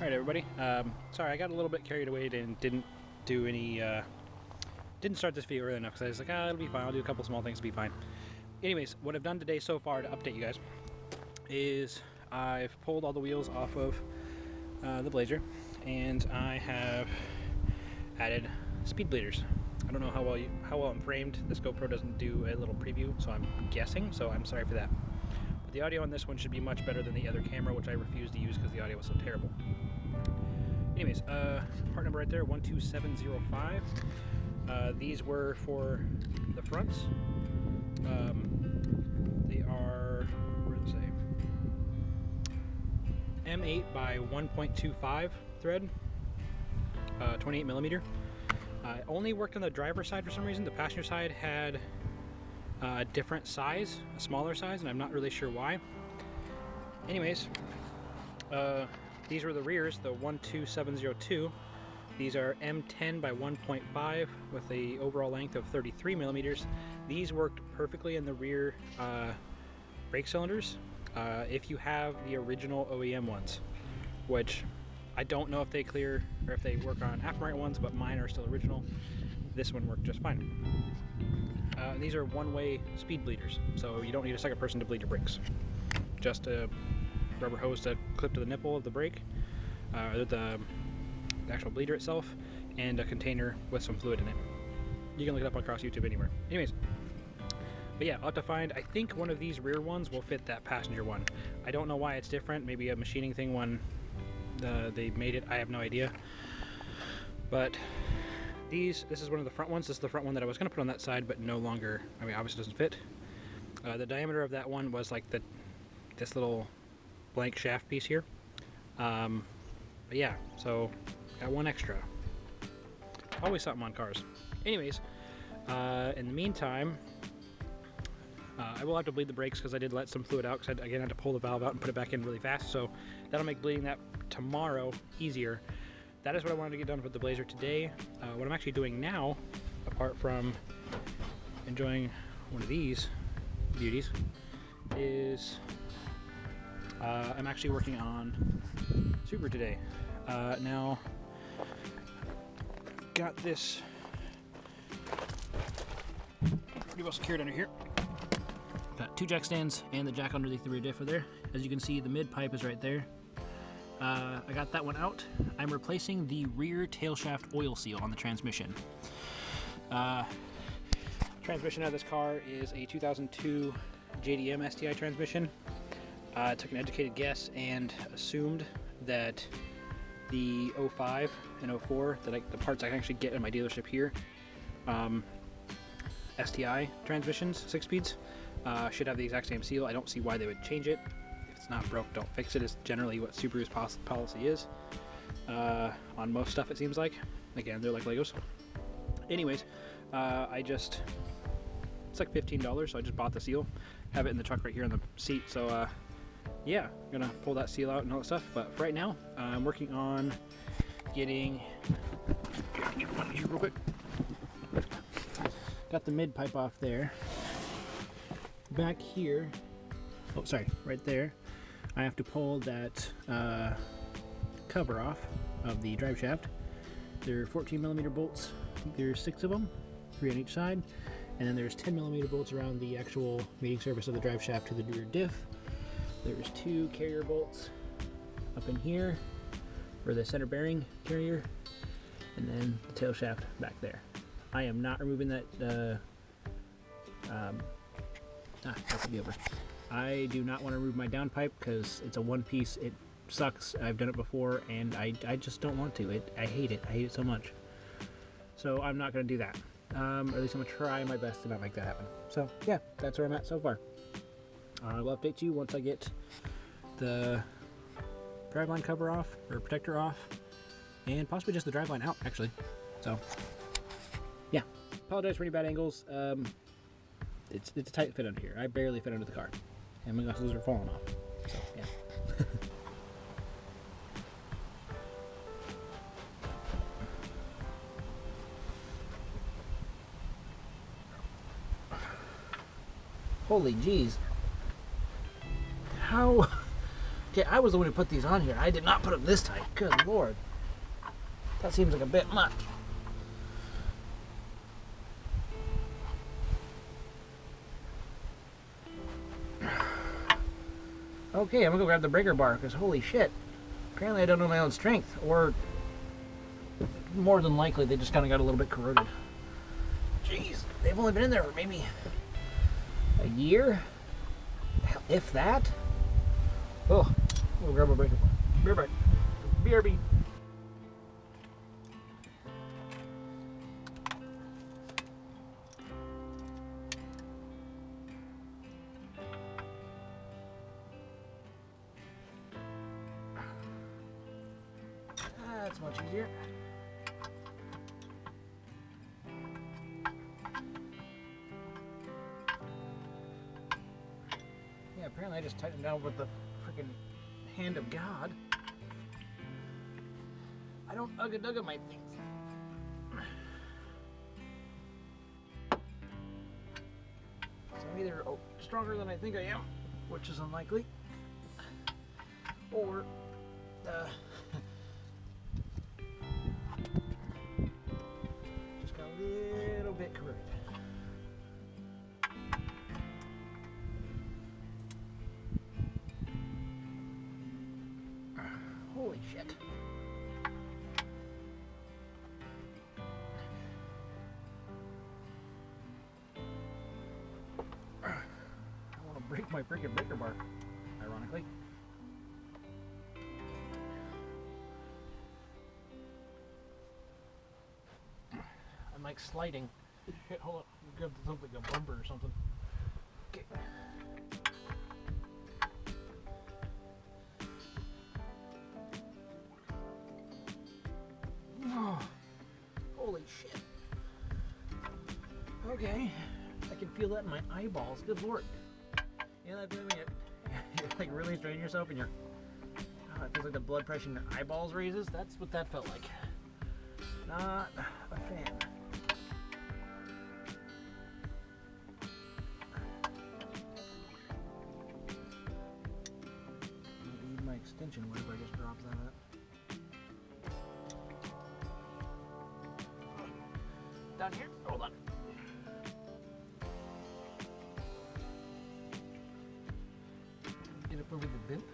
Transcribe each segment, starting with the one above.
Alright everybody, sorry I got a little bit carried away and didn't do any, didn't start this video early enough because I was like, it'll be fine, I'll do a couple small things to be fine. Anyways, what I've done today so far to update you guys is I've pulled all the wheels off of the Blazer and I have added speed bleeders. I don't know how well I'm framed. This GoPro doesn't do a little preview, so I'm guessing, so I'm sorry for that. But the audio on this one should be much better than the other camera, which I refused to use because the audio was so terrible. Anyways, part number right there, 12705. These were for the fronts. They are, what does it say? M8 by 1.25 thread, 28 millimeter. It only worked on the driver's side for some reason. The passenger side had a different size, a smaller size, and I'm not really sure why. Anyways, these were the rears, the 12702. These are M10 by 1.5 with a overall length of 33 millimeters. These worked perfectly in the rear brake cylinders if you have the original OEM ones, which I don't know if they clear or if they work on aftermarket ones, but mine are still original. This one worked just fine. These are one-way speed bleeders, so you don't need a second person to bleed your brakes. Just a rubber hose to clip to the nipple of the brake, the actual bleeder itself, and a container with some fluid in it. You can look it up across YouTube anywhere. Anyways, but yeah, I'll have to find, I think one of these rear ones will fit that passenger one. I don't know why it's different, maybe a machining thing when they made it, I have no idea. This is one of the front ones. This is the front one that I was going to put on that side, but no longer, I mean, obviously doesn't fit. The diameter of that one was like this little blank shaft piece here. But yeah, so got one extra. Always something on cars. Anyways, in the meantime, I will have to bleed the brakes because I did let some fluid out because I again had to pull the valve out and put it back in really fast, so that'll make bleeding that tomorrow easier. That is what I wanted to get done with the Blazer today. What I'm actually doing now, apart from enjoying one of these beauties, is I'm actually working on Super today. Now, got this pretty well secured under here. Got two jack stands and the jack underneath the rear diff are there. As you can see, the mid pipe is right there. I got that one out. I'm replacing the rear tail shaft oil seal on the transmission. Transmission of this car is a 2002 JDM STI transmission. I took an educated guess and assumed that the 05 and 04, the parts I can actually get in my dealership here, STI transmissions, 6-speeds, should have the exact same seal. I don't see why they would change it. If it's not broke, don't fix it, is generally what Subaru's policy is. On most stuff, it seems like. Again, they're like Legos. Anyways, it's like $15, so I just bought the seal. Have it in the truck right here on the seat, so yeah, I'm gonna pull that seal out and all that stuff. But for right now, I'm working on getting, real quick. Got the mid pipe off there. Back here, oh sorry, right there, I have to pull that cover off of the drive shaft. There are 14 millimeter bolts. I think there's 6 of them, 3 on each side, and then there's 10 millimeter bolts around the actual mating surface of the drive shaft to the rear diff. There's 2 carrier bolts up in here for the center bearing carrier, and then the tail shaft back there. I am not removing that. That could be over. I do not want to remove my downpipe because it's a one piece. It sucks. I've done it before, and I just don't want to. I hate it. I hate it so much. So I'm not going to do that. Or at least I'm going to try my best to not make that happen. So yeah, that's where I'm at so far. I will update you once I get the driveline cover off, or protector off, and possibly just the driveline out, actually. So yeah, apologize for any bad angles. It's a tight fit under here. I barely fit under the car, and my glasses are falling off. So yeah. Holy jeez. How Okay, I was the one who put these on here. I did not put them this tight. Good Lord. That seems like a bit much. Okay, I'm gonna go grab the breaker bar, because holy shit. Apparently I don't know my own strength, or more than likely they just kind of got a little bit corroded. Jeez, they've only been in there for maybe a year, if that. Oh, we'll grab a breaker bar. Be right back. BRB. That's much easier. Yeah, apparently I just tightened down with the freaking hand of God. I don't ugga-dugga my things. So I'm either stronger than I think I am, which is unlikely, or just got a little bit corroded. Holy shit. I want to break my freaking breaker bar, ironically. I'm like sliding. Shit, hold up. Grab something like a bumper or something. Okay. Oh, holy shit. Okay. I can feel that in my eyeballs. Good Lord. Yeah, that feeling when you like really strain yourself and it feels like the blood pressure in your eyeballs raises. That's what that felt like. Not a fan. I need my extension. Whatever I just dropped that at. Down here. Hold on. Get up over the bimp.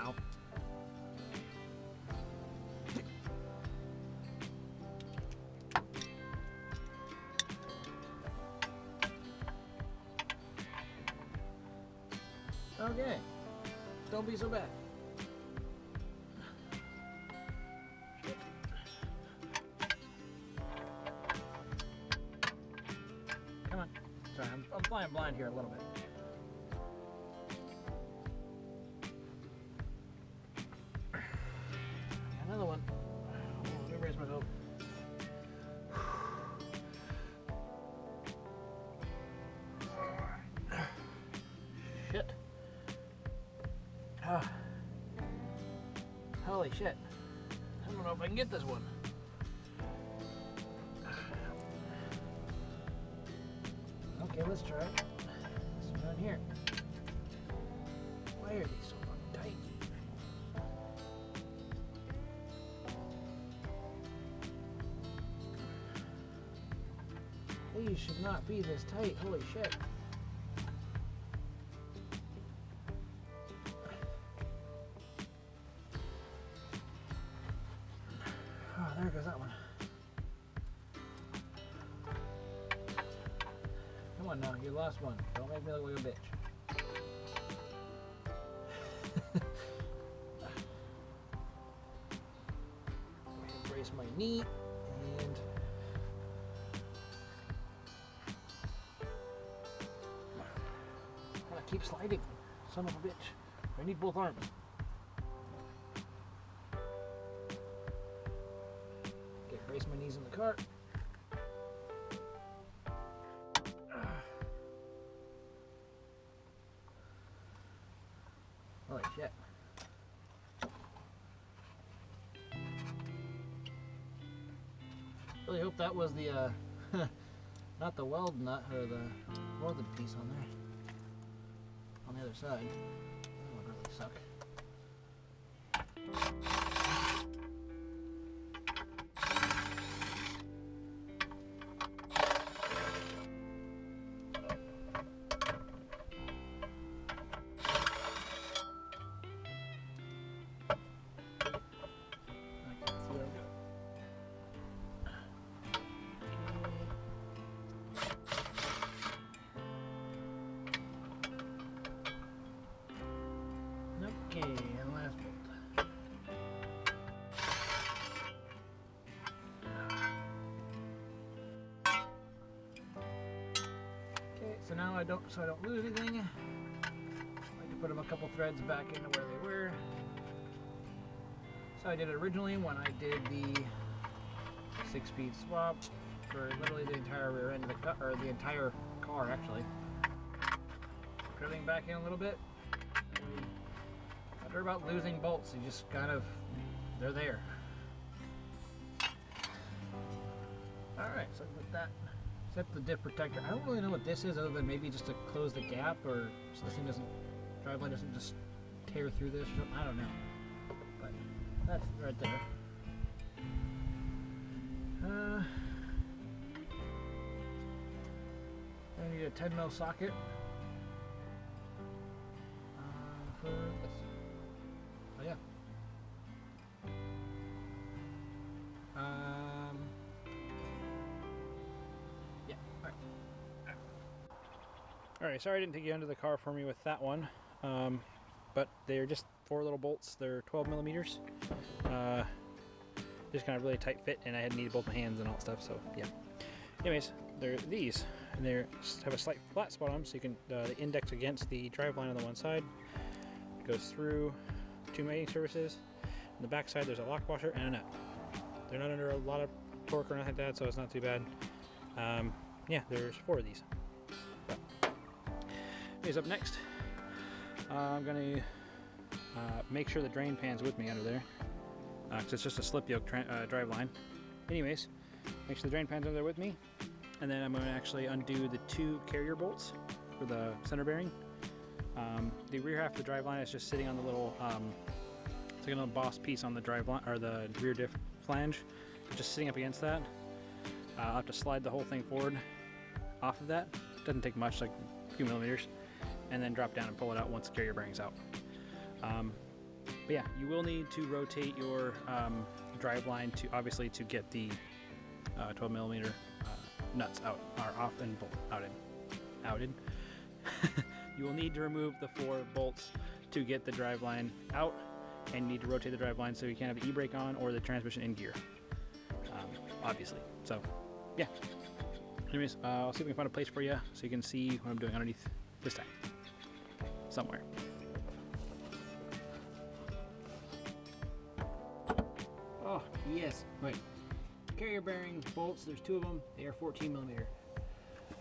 Ow. Okay. Don't be so bad. Come on. Sorry, I'm flying blind here a little bit. Another one. Oh, let me raise myself. Shit. Holy shit. I don't know if I can get this one. Okay, let's try it. Let's down here. Why are these so fucking tight? These should not be this tight. Holy shit. Oh, there goes that one. Come on now, you lost one. Don't make me look like a bitch. Brace my knee and keep sliding. Son of a bitch. I need both arms. Okay, brace my knees in the cart. Holy shit. Really hope that was the Not the weld nut or the welded piece on there. On the other side. That would really suck. Okay, and last bolt. Okay, so now I don't lose anything. I like to put them a couple threads back into where they were. So I did it originally when I did the 6-speed swap for literally the entire rear end of the car, or the entire car actually. Put everything back in a little bit. After about losing bolts, you just kind of, they're there. Alright, so with that, set the diff protector. I don't really know what this is other than maybe just to close the gap or so this thing doesn't, driveline doesn't just tear through this. I don't know. But that's right there. I need a 10mm socket for this. Oh yeah. Yeah. All right. All right. Sorry I didn't take you under the car for me with that one, but they're just 4 little bolts. They're 12 millimeters. Just kind of really tight fit, and I had needed both my hands and all that stuff. So yeah. Anyways, they're these, and they have a slight flat spot on them, so you can the index against the driveline on the one side. It goes through 2 mating surfaces. On the back side, there's a lock washer and a nut. They're not under a lot of torque or nothing like that, so it's not too bad. Yeah, there's 4 of these. But, anyways, up next, I'm gonna make sure the drain pan's with me under there, because it's just a slip yoke drive line. Anyways, make sure the drain pan's under there with me, and then I'm going to actually undo the 2 carrier bolts for the center bearing. The rear half of the drive line is just sitting on the little, it's like a little boss piece on the drive line, or the rear diff flange, just sitting up against that. I'll have to slide the whole thing forward off of that. Doesn't take much, like a few millimeters, and then drop down and pull it out once the carrier bearing's out. But yeah, you will need to rotate your drive line to, obviously, to get the 12 millimeter nuts out, or off and outed. You will need to remove the 4 bolts to get the drive line out, and you need to rotate the drive line so you can have the e-brake on or the transmission in gear, obviously. So yeah, anyways, I'll see if we can find a place for you so you can see what I'm doing underneath this time somewhere. Oh yes, wait. Carrier bearing bolts, there's 2 of them. They are 14 millimeter.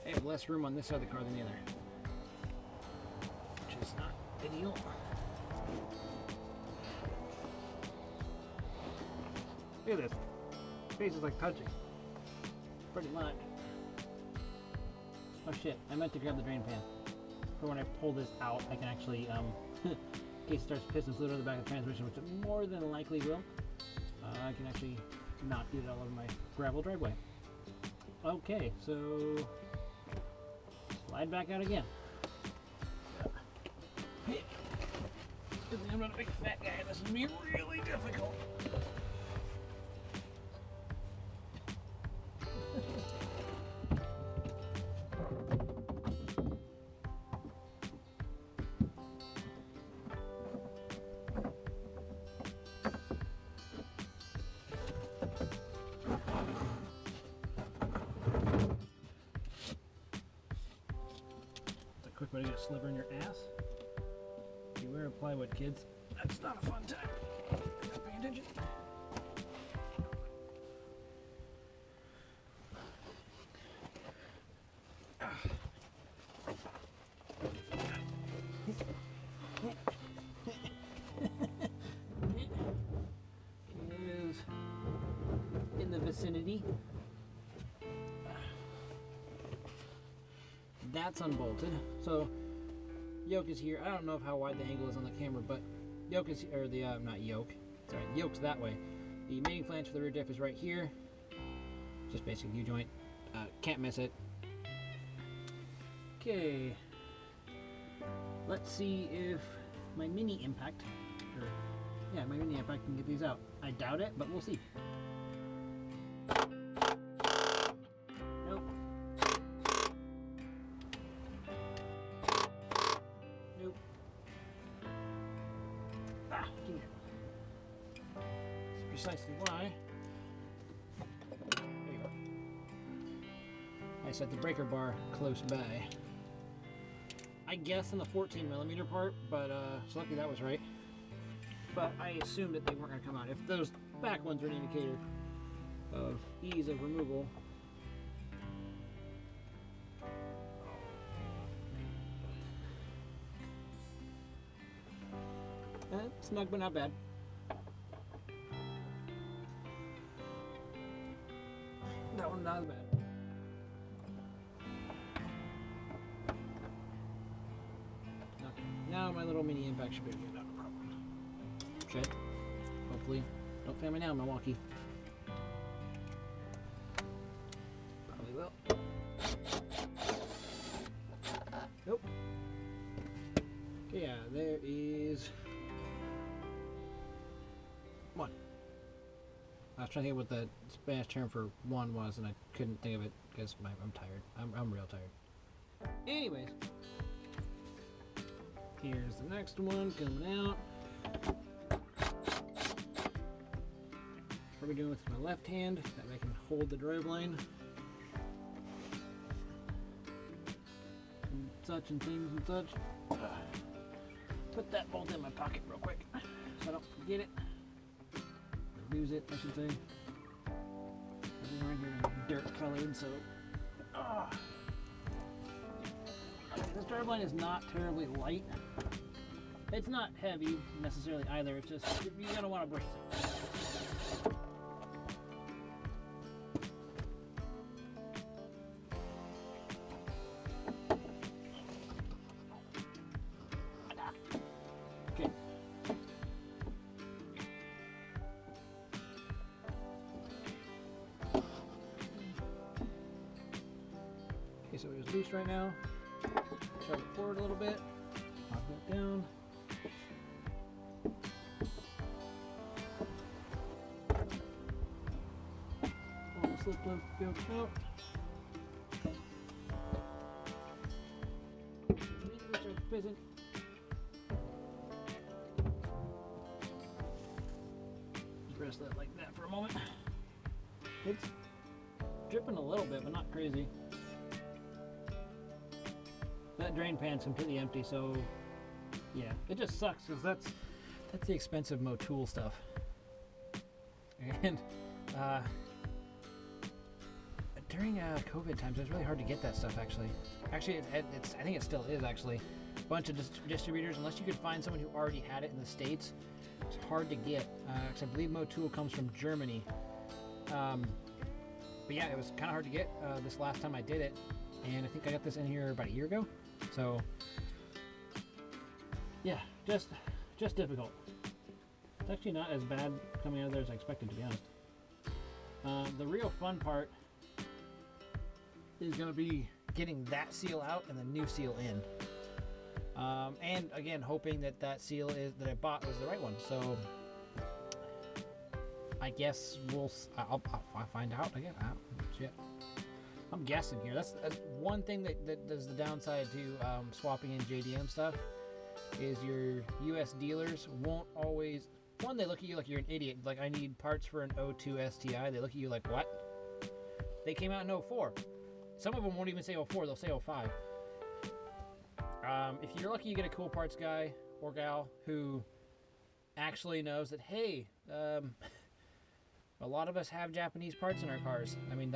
They have less room on this side of the car than the other, which is not ideal. Look at this. Face is like touching. Pretty much. Oh shit, I meant to grab the drain pan. For when I pull this out, I can actually, in case it starts pissing fluid on the back of the transmission, which it more than likely will, I can actually not get it all over my gravel driveway. Okay, so slide back out again. Good thing I'm not a big fat guy. This is gonna be really difficult. Quick way to get a sliver in your ass. Beware of plywood, kids. That's not a fun time. Not paying attention. Is in the vicinity. that's unbolted. So yoke is here. I don't know how wide the angle is on the camera, but yoke is, or the not yoke. Sorry, yoke's that way. The mating flange for the rear diff is right here. Just basic U-joint. Can't miss it. Okay. Let's see if my mini impact, my mini impact can get these out. I doubt it, but we'll see. Nope. Nope. Ah, give me it. That's precisely why. There you are. I set the breaker bar close by. I guessed on the 14mm part, but so lucky that was right. But I assumed that they weren't going to come out. If those back ones are an indicator of ease of removal. Snug, but not bad. That one's not as bad. Okay. Now my little mini impact should be able to get out, no problem. Should. Hopefully. Don't fail me now, Milwaukee. Probably will. Nope. Okay, yeah, there is one. I was trying to think of what the Spanish term for one was, and I couldn't think of it because I'm tired. I'm real tired. Anyways, here's the next one coming out. What are we doing with my left hand? That way I can hold the drive line. And such and things and such. Put that bolt in my pocket real quick so I don't forget it. Or lose it, I should say. Everything right here is dirt colored, so. Okay, this drive line is not terribly light. It's not heavy necessarily either, it's just, you're gonna want to brace it. Okay, so it is loose right now. Shove it forward a little bit. Lock that down. Pull the slip lip yoke out. Immediately starts fizzing. Just rest that like that for a moment. It's dripping a little bit, but not crazy. That drain pan's completely empty, so yeah, it just sucks because that's the expensive Motul stuff. And during COVID times, it was really hard to get that stuff. Actually, I think it still is actually. A bunch of distributors, unless you could find someone who already had it in the States, it's hard to get. Because I believe Motul comes from Germany. But yeah, it was kind of hard to get this last time I did it, and I think I got this in here about a year ago. So yeah, just difficult. It's actually not as bad coming out of there as I expected, to be honest. The real fun part is going to be getting that seal out and the new seal in. And again, hoping that seal that I bought was the right one. So I guess I'll find out again. Shit. I'm guessing here. That's one thing that does the downside to swapping in JDM stuff is your US dealers won't always. One, they look at you like you're an idiot. Like, I need parts for an 02 STI. They look at you like, what? They came out in 04. Some of them won't even say 04. They'll say 05. If you're lucky, you get a cool parts guy or gal who actually knows that, hey, a lot of us have Japanese parts in our cars. I mean,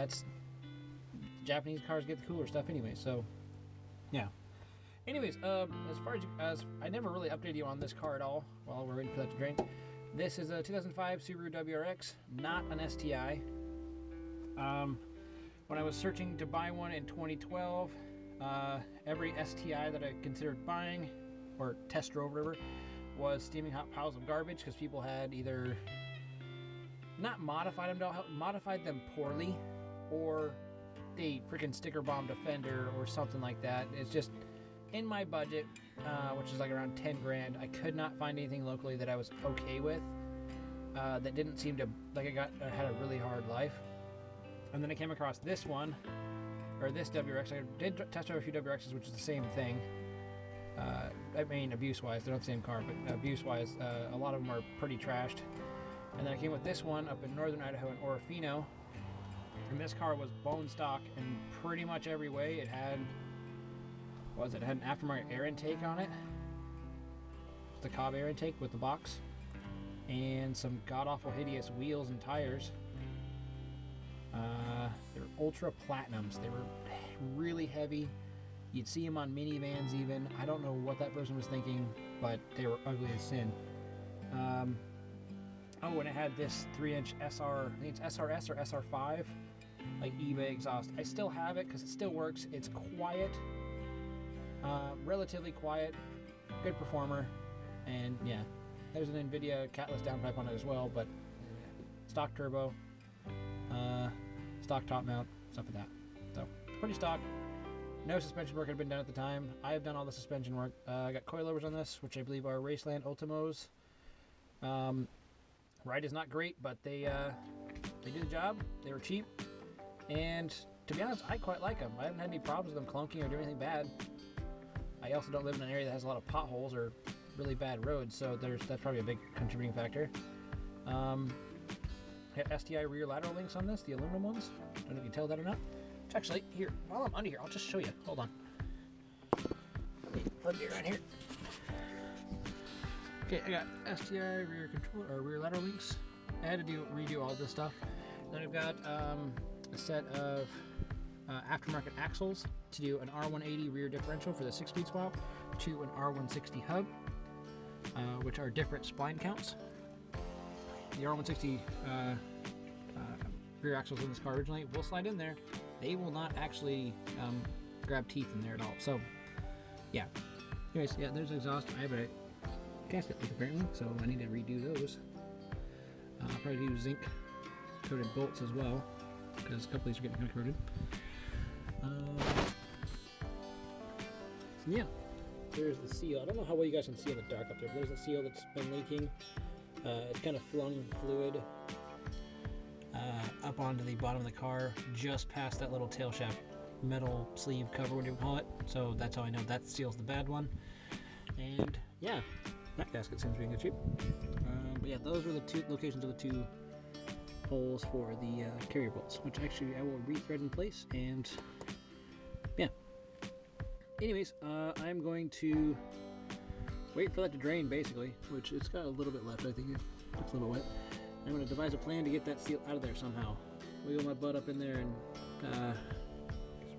Japanese cars get the cooler stuff anyway, so yeah. Anyways, as far as I never really updated you on this car at all while we're waiting for that to drain. This is a 2005 Subaru WRX, not an STI. When I was searching to buy one in 2012, Every STI that I considered buying, or test drove, whatever, was steaming hot piles of garbage because people had either not modified them poorly, or they freaking sticker bombed a fender or something like that. It's just in my budget, which is like around 10 grand. I could not find anything locally that I was okay with. That didn't seem to like I had a really hard life. And then I came across this one, or this WRX. I did test drive a few WRXs, which is the same thing. I mean, abuse-wise, they're not the same car, but abuse-wise, a lot of them are pretty trashed. And then I came with this one up in northern Idaho in Orofino, and this car was bone stock in pretty much every way. It had, it had an aftermarket air intake on it, the Cobb air intake with the box, and some god-awful hideous wheels and tires. They were ultra platinums. They were really heavy. You'd see them on minivans even. I don't know what that person was thinking, but they were ugly as sin. Oh, and it had this 3-inch SR, I think it's SRS or SR5, like eBay exhaust. I still have it because it still works. It's quiet, relatively quiet, good performer, and yeah, there's an NVIDIA catless downpipe on it as well, but stock turbo, stock top mount, stuff like that. So, pretty stock. No suspension work had been done at the time. I have done all the suspension work. I got coilovers on this, which I believe are Raceland Ultimos. Ride is not great, but they do the job. They were cheap, and to be honest, I quite like them. I haven't had any problems with them clunking or doing anything bad. I also don't live in an area that has a lot of potholes or really bad roads, so that's probably a big contributing factor. Got STI rear lateral links on this, the aluminum ones. Don't know if you can tell that or not. Actually, here, while I'm under here, I'll just show you. Hold on. Let me around here. Okay, I got STI rear control or rear lateral links. I had to redo all this stuff. Then I've got a set of aftermarket axles to do an R180 rear differential for the 6-speed swap to an R160 hub, which are different spline counts. The R160 rear axles in this car originally will slide in there. They will not actually grab teeth in there at all. So, yeah. Anyways, yeah, there's exhaust. I have a gasket leak apparently, so I need to redo those. I'll probably do zinc coated bolts as well, because a couple of these are getting kind of corroded. Yeah, there's the seal. I don't know how well you guys can see in the dark up there, but there's the seal that's been leaking. It's kind of flung fluid up onto the bottom of the car, just past that little tail shaft metal sleeve cover, what do you call it. So that's how I know that seal's the bad one. And yeah, that gasket seems to be in good shape. But yeah, those were the two locations of the two holes for the carrier bolts, which actually I will rethread in place. And yeah, anyways, I'm going to wait for that to drain basically, which it's got a little bit left. I think it looks a little wet. I'm going to devise a plan to get that seal out of there somehow. Wiggle my butt up in there and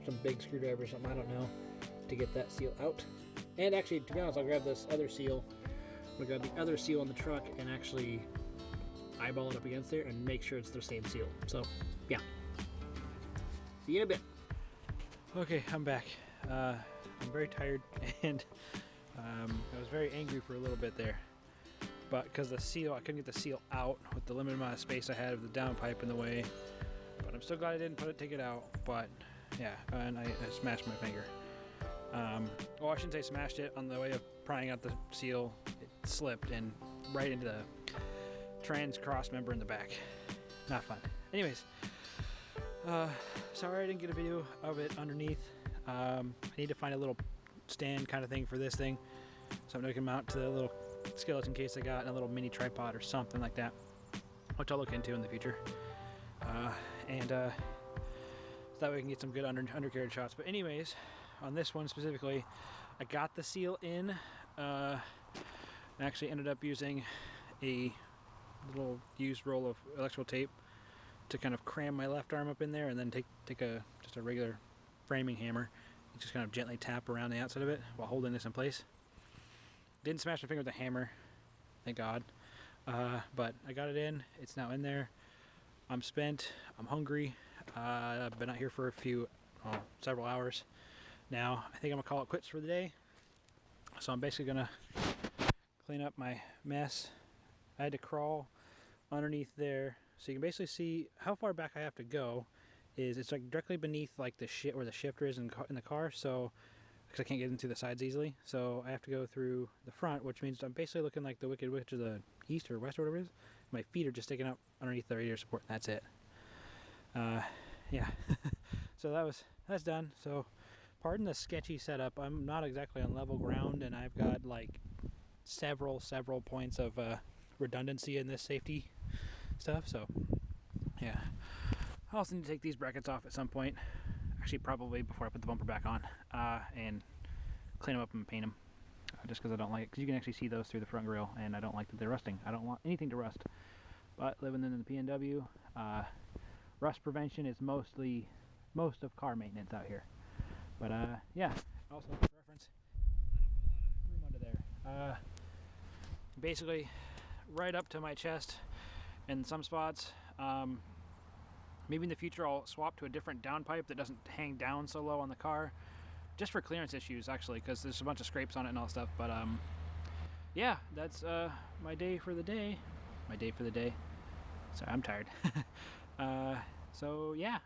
some big screwdriver or something, I don't know, to get that seal out. And actually, to be honest, I'll grab this other seal. We'll grab the other seal on the truck and actually eyeball it up against there and make sure it's the same seal. So, yeah. See you in a bit. Okay, I'm back. I'm very tired and I was very angry for a little bit there. But because the seal, I couldn't get the seal out with the limited amount of space I had of the downpipe in the way. But I'm still glad I didn't take it out. But yeah, and I smashed my finger. Well, I shouldn't say smashed it. On the way of prying out the seal, it slipped and right into the trans cross member in the back. Not fun. Anyways, sorry I didn't get a video of it underneath. I need to find a little stand kind of thing for this thing, something I can mount to the little skeleton case I got, and a little mini tripod or something like that, which I'll look into in the future. So that way we can get some good undercarriage shots. But anyways, on this one specifically, I got the seal in. I actually ended up using a little used roll of electrical tape to kind of cram my left arm up in there, and then take just a regular framing hammer and just kind of gently tap around the outside of it while holding this in place. Didn't smash my finger with the hammer, thank God. But I got it in. It's now in there. I'm spent. I'm hungry. I've been out here for several hours. Now I think I'm gonna call it quits for the day. So I'm basically gonna clean up my mess. I had to crawl underneath there, so you can basically see how far back I have to go. It's like directly beneath like the where the shifter is in the car, so because I can't get into the sides easily, so I have to go through the front, which means I'm basically looking like the Wicked Witch of the East or West or whatever it is. My feet are just sticking up underneath the radiator support, and that's it. Yeah. So that's done. So pardon the sketchy setup. I'm not exactly on level ground, and I've got like several points of redundancy in this safety stuff. So yeah, I also need to take these brackets off at some point. Actually, probably before I put the bumper back on, and clean them up and paint them. Just because I don't like it, because you can actually see those through the front grille, and I don't like that they're rusting. I don't want anything to rust. But living in the PNW, rust prevention is most of car maintenance out here. But yeah, also for reference, not a whole lot of room under there. Basically, right up to my chest in some spots. Maybe in the future I'll swap to a different downpipe that doesn't hang down so low on the car, just for clearance issues actually, because there's a bunch of scrapes on it and all that stuff. But yeah, that's my day for the day. Sorry, I'm tired. So yeah,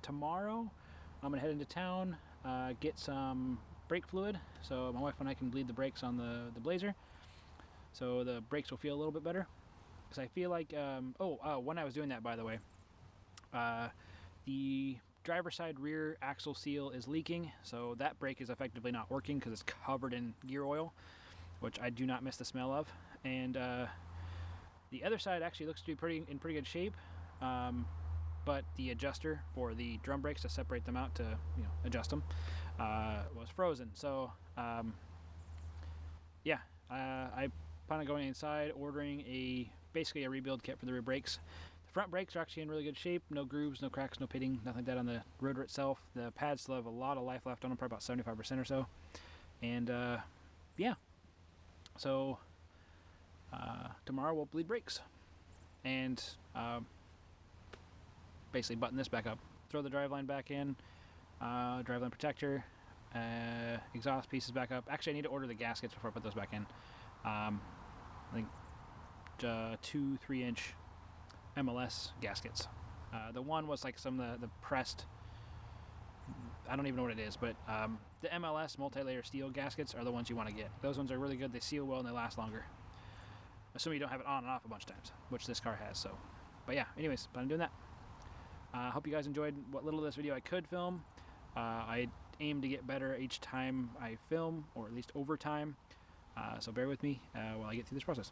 tomorrow I'm gonna head into town, get some brake fluid, so my wife and I can bleed the brakes on the Blazer, so the brakes will feel a little bit better. Because I feel like, when I was doing that, by the way, the driver's side rear axle seal is leaking, so that brake is effectively not working because it's covered in gear oil, which I do not miss the smell of. And the other side actually looks to be in pretty good shape, but the adjuster for the drum brakes to separate them out to adjust them was frozen. So yeah, I plan on going inside, ordering basically a rebuild kit for the rear brakes. The front brakes are actually in really good shape. No grooves, no cracks, no pitting, nothing like that on the rotor itself. The pads still have a lot of life left on them, probably about 75% or so. And yeah, so tomorrow we'll bleed brakes and basically button this back up, throw the driveline back in, driveline protector, exhaust pieces back up. Actually, I need to order the gaskets before I put those back in. I think 2 3-inch MLS gaskets. The one was like some of the pressed, I don't even know what it is, but the MLS multi-layer steel gaskets are the ones you want to get. Those ones are really good. They seal well and they last longer, assuming you don't have it on and off a bunch of times, which this car has. So, but yeah, anyways, plan on doing that. I hope you guys enjoyed what little of this video I could film. I aim to get better each time I film, or at least over time. So bear with me while I get through this process.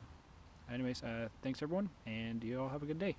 Anyways, thanks everyone, and you all have a good day.